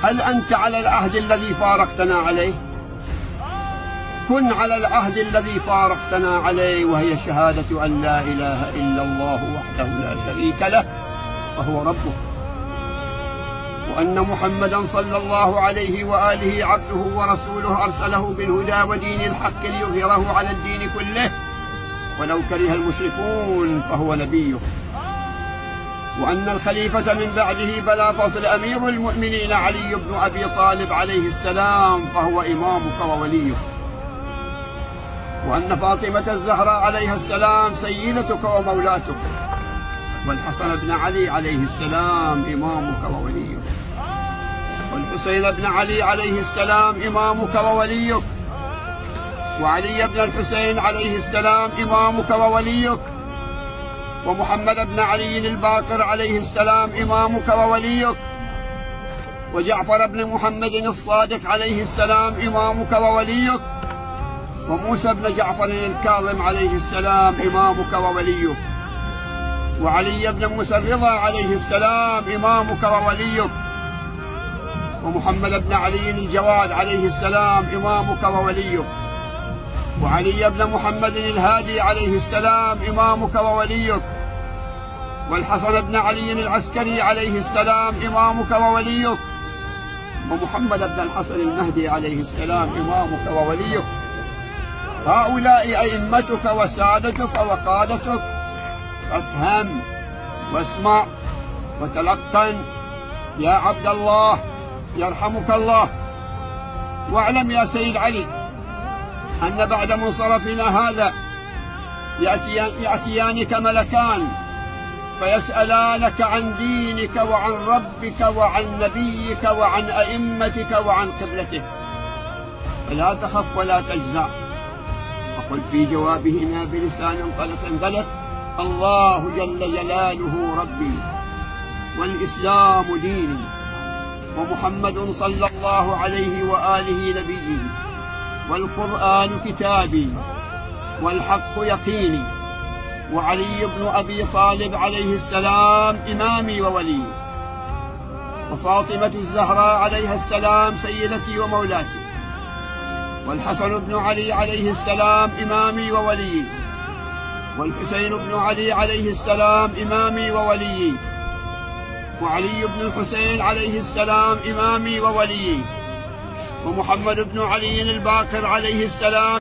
هل أنت على العهد الذي فارقتنا عليه؟ كن على العهد الذي فارقتنا عليه، وهي شهادة أن لا إله إلا الله وحده لا شريك له فهو ربه، وأن محمدا صلى الله عليه وآله عبده ورسوله أرسله بالهدى ودين الحق ليظهره على الدين كله ولو كره المشركون فهو نبيه، وأن الخليفة من بعده بلا فصل أمير المؤمنين علي بن أبي طالب عليه السلام فهو إمامك ووليك، وأن فاطمة الزهراء عليها السلام سيدتك ومولاتك، والحسن بن علي عليه السلام إمامك ووليك، والحسين بن علي عليه السلام إمامك ووليك، وعلي بن الحسين عليه السلام إمامك ووليك، ومحمد بن علي الباقر عليه السلام إمامك ووليك، وجعفر بن محمد الصادق عليه السلام إمامك ووليك، وموسى بن جعفر الكاظم عليه السلام إمامك ووليك، وعلي بن موسى الرضا عليه السلام إمامك ووليك، ومحمد بن علي الجواد عليه السلام إمامك ووليك، وعلي بن محمد الهادي عليه السلام إمامك ووليك، والحسن بن علي العسكري عليه السلام إمامك ووليك، ومحمد بن الحسن المهدي عليه السلام إمامك ووليك. هؤلاء أئمتك وسادتك وقادتك، فافهم واسمع وتلقن يا عبد الله يرحمك الله. واعلم يا سيد علي أن بعد منصرفنا هذا يأتيانك ملكان فيسألانك عن دينك وعن ربك وعن نبيك وعن أئمتك وعن قبلتك، فلا تخف ولا تجزع، فقل في جوابهما بلسان طلق الله جل جلاله ربي، والإسلام ديني، ومحمد صلى الله عليه وآله نبيي، والقرآن كتابي، والحق يقيني، وعلي بن أبي طالب عليه السلام إمامي وولي، وفاطمة الزهراء عليها السلام سيدتي ومولاتي، والحسن بن علي عليه السلام إمامي وولي، والحسين بن علي عليه السلام إمامي وولي، وعلي بن الحسين عليه السلام إمامي وولي، ومحمد بن علي الباقر عليه السلام